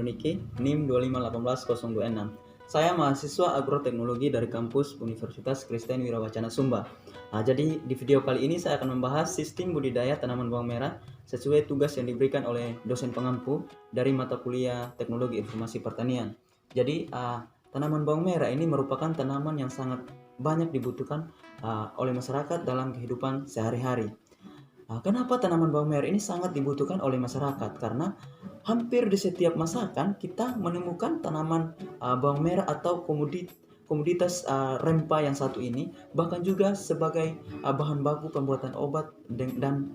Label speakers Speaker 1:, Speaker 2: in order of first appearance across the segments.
Speaker 1: Niki, NIM 2518026. Saya mahasiswa agroteknologi dari kampus Universitas Kristen Wirawacana Sumba. Jadi di video kali ini saya akan membahas sistem budidaya tanaman bawang merah sesuai tugas yang diberikan oleh dosen pengampu dari mata kuliah Teknologi Informasi Pertanian. Jadi tanaman bawang merah ini merupakan tanaman yang sangat banyak dibutuhkan oleh masyarakat dalam kehidupan sehari-hari. Kenapa tanaman bawang merah ini sangat dibutuhkan oleh masyarakat? Karena hampir di setiap masakan kita menemukan tanaman bawang merah atau komoditas rempah yang satu ini, bahkan juga sebagai bahan baku pembuatan obat dan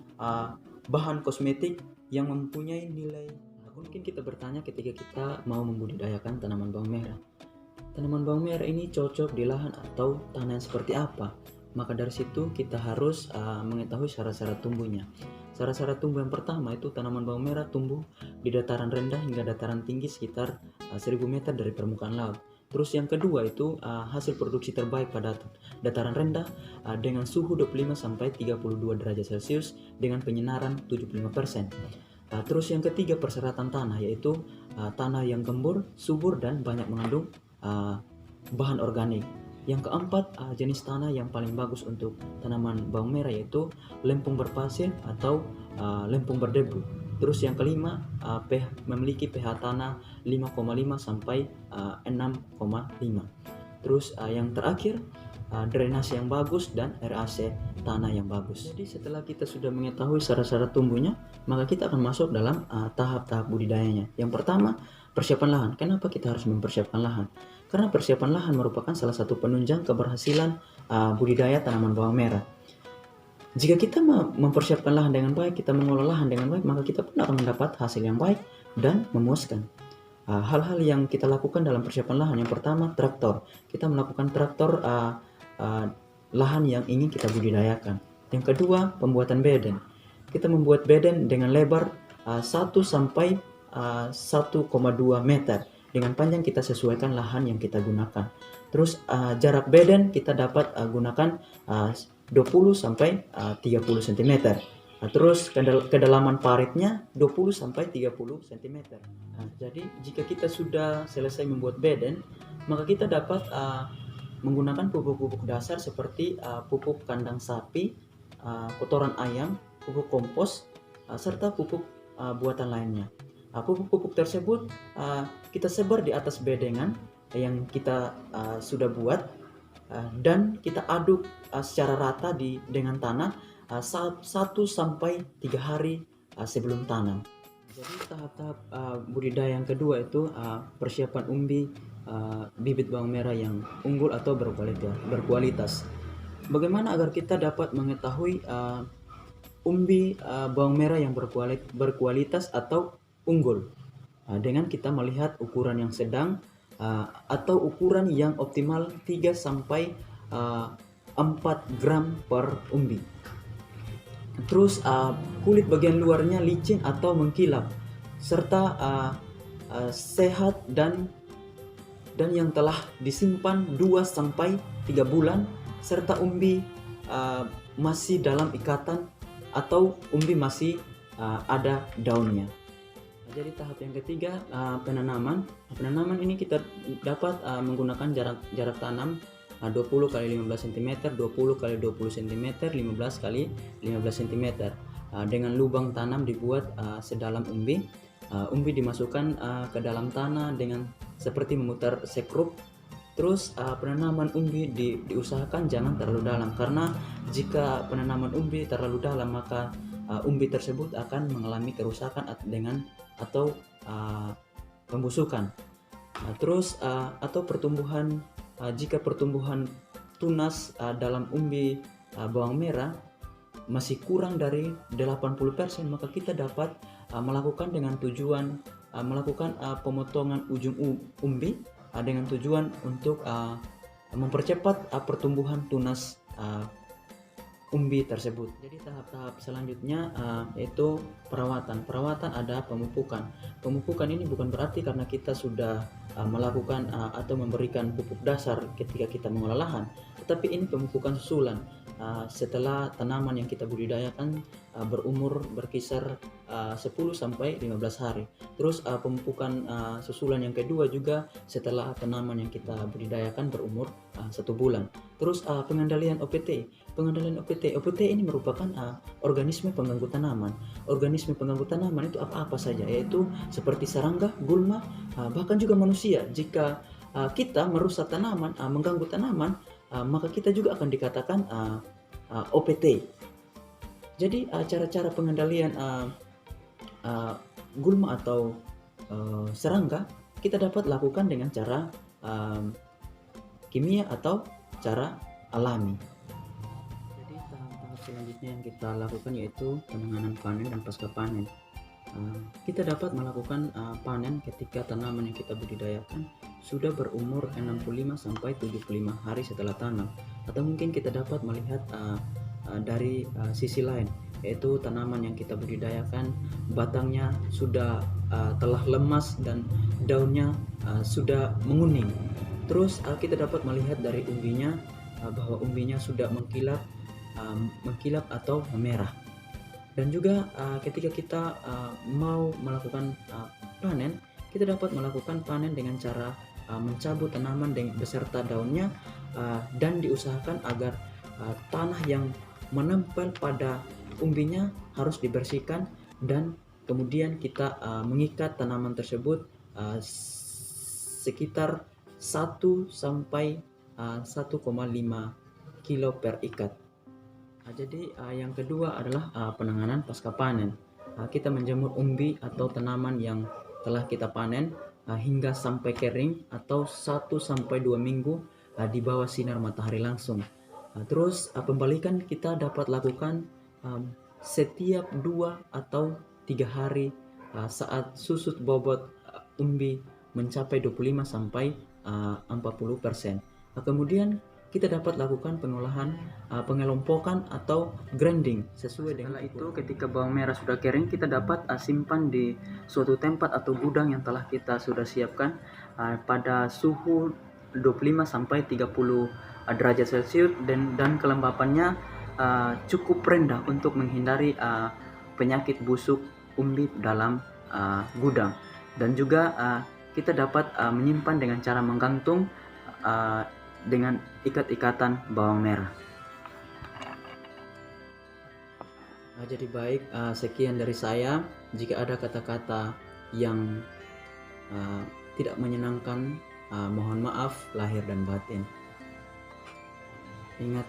Speaker 1: bahan kosmetik yang mempunyai nilai. Mungkin kita bertanya ketika kita mau membudidayakan tanaman bawang merah. Tanaman bawang merah ini cocok di lahan atau tanah yang seperti apa? Maka dari situ kita harus mengetahui syarat-syarat tumbuhnya. Syarat-syarat tumbuh yang pertama itu tanaman bawang merah tumbuh di dataran rendah hingga dataran tinggi sekitar 1000 meter dari permukaan laut. Terus yang kedua itu hasil produksi terbaik pada dataran rendah dengan suhu 25 sampai 32 derajat Celcius dengan penyinaran 75%. Terus yang ketiga persyaratan tanah yaitu tanah yang gembur, subur dan banyak mengandung bahan organik. Yang keempat, jenis tanah yang paling bagus untuk tanaman bawang merah yaitu lempung berpasir atau lempung berdebu. Terus yang kelima, memiliki pH tanah 5,5 sampai 6,5. Terus yang terakhir, drainase yang bagus dan aerasi tanah yang bagus. Jadi setelah kita sudah mengetahui syarat-syarat tumbuhnya, maka kita akan masuk dalam tahap-tahap budidayanya. Yang pertama, persiapan lahan. Kenapa kita harus mempersiapkan lahan? Karena persiapan lahan merupakan salah satu penunjang keberhasilan budidaya tanaman bawang merah. Jika kita mempersiapkan lahan dengan baik, kita mengelola lahan dengan baik, maka kita pun akan mendapat hasil yang baik dan memuaskan. Hal-hal yang kita lakukan dalam persiapan lahan, yang pertama traktor. Kita melakukan traktor lahan yang ingin kita budidayakan. Yang kedua, pembuatan beden. Kita membuat beden dengan lebar 1 sampai 1,2 meter. Dengan panjang kita sesuaikan lahan yang kita gunakan. Terus jarak beden kita dapat gunakan 20 sampai 30 cm. Terus kedalaman paritnya 20 sampai 30 cm. Jadi jika kita sudah selesai membuat beden, maka kita dapat menggunakan pupuk-pupuk dasar seperti pupuk kandang sapi, kotoran ayam, pupuk kompos, serta pupuk buatan lainnya. Pupuk-pupuk tersebut kita sebar di atas bedengan yang kita sudah buat dan kita aduk secara rata dengan tanah 1 sampai 3 hari sebelum tanam. Jadi tahap-tahap budidaya yang kedua itu persiapan umbi bibit bawang merah yang unggul atau berkualitas. Bagaimana agar kita dapat mengetahui umbi bawang merah yang berkualitas atau unggul? Dengan kita melihat ukuran yang sedang atau ukuran yang optimal 3 sampai 4 gram per umbi. Terus kulit bagian luarnya licin atau mengkilap serta sehat dan yang telah disimpan 2 sampai 3 bulan serta umbi masih dalam ikatan atau umbi masih ada daunnya. Jadi tahap yang ketiga penanaman. Penanaman ini kita dapat menggunakan jarak tanam 20 x 15 cm, 20 x 20 cm, 15 x 15 cm. Dengan lubang tanam dibuat sedalam umbi. Umbi dimasukkan ke dalam tanah dengan seperti memutar sekrup. Terus penanaman umbi diusahakan jangan terlalu dalam, karena jika penanaman umbi terlalu dalam maka umbi tersebut akan mengalami kerusakan atau pembusukan. Terus atau pertumbuhan jika pertumbuhan tunas dalam umbi bawang merah masih kurang dari 80%, maka kita dapat melakukan dengan tujuan melakukan pemotongan ujung umbi dengan tujuan untuk mempercepat pertumbuhan tunas umbi tersebut. Jadi tahap-tahap selanjutnya yaitu perawatan. Perawatan ada pemupukan. Pemupukan ini bukan berarti karena kita sudah melakukan atau memberikan pupuk dasar ketika kita mengolah lahan, tetapi ini pemupukan susulan. setelah tanaman yang kita budidayakan berumur berkisar 10 sampai 15 hari. Terus pemupukan susulan yang kedua juga setelah tanaman yang kita budidayakan berumur 1 bulan. Terus pengendalian OPT. OPT ini merupakan organisme pengganggu tanaman. Organisme pengganggu tanaman itu apa-apa saja, yaitu seperti serangga, gulma, bahkan juga manusia. Jika kita merusak tanaman, mengganggu tanaman, maka kita juga akan dikatakan OPT. Jadi cara-cara pengendalian gulma atau serangga kita dapat lakukan dengan cara kimia atau cara alami. Jadi tahap-tahap selanjutnya yang kita lakukan yaitu penanganan panen dan pasca panen. Kita dapat melakukan panen ketika tanaman yang kita budidayakan sudah berumur 65 sampai 75 hari setelah tanam, atau mungkin kita dapat melihat dari sisi lain, yaitu tanaman yang kita budidayakan batangnya sudah telah lemas dan daunnya sudah menguning. Terus kita dapat melihat dari umbinya bahwa umbinya sudah mengkilap atau merah. Dan juga ketika kita mau melakukan panen, kita dapat melakukan panen dengan cara mencabut tanaman beserta daunnya, dan diusahakan agar tanah yang menempel pada umbinya harus dibersihkan, dan kemudian kita mengikat tanaman tersebut sekitar 1 sampai 1,5 kilo per ikat. Jadi yang kedua adalah penanganan pasca panen. Kita menjemur umbi atau tanaman yang telah kita panen hingga sampai kering atau 1 sampai 2 minggu di bawah sinar matahari langsung. Terus pembalikan kita dapat lakukan setiap 2 atau 3 hari saat susut bobot umbi mencapai 25 sampai 40%. Kemudian kita dapat lakukan pengolahan, pengelompokan atau grinding sesuai dengan itu. Ketika bawang merah sudah kering, kita dapat simpan di suatu tempat atau gudang yang telah kita sudah siapkan pada suhu 25 sampai 30 derajat Celcius, dan kelembapannya cukup rendah untuk menghindari penyakit busuk umbi dalam gudang. Dan juga kita dapat menyimpan dengan cara menggantung dengan ikat-ikatan bawang merah. Jadi baik, sekian dari saya. Jika ada kata-kata yang tidak menyenangkan, mohon maaf lahir dan batin. Ingat,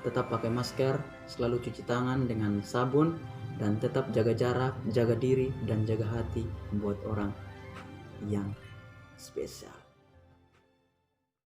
Speaker 1: tetap pakai masker, selalu cuci tangan dengan sabun, dan tetap jaga jarak, jaga diri, dan jaga hati buat orang yang spesial.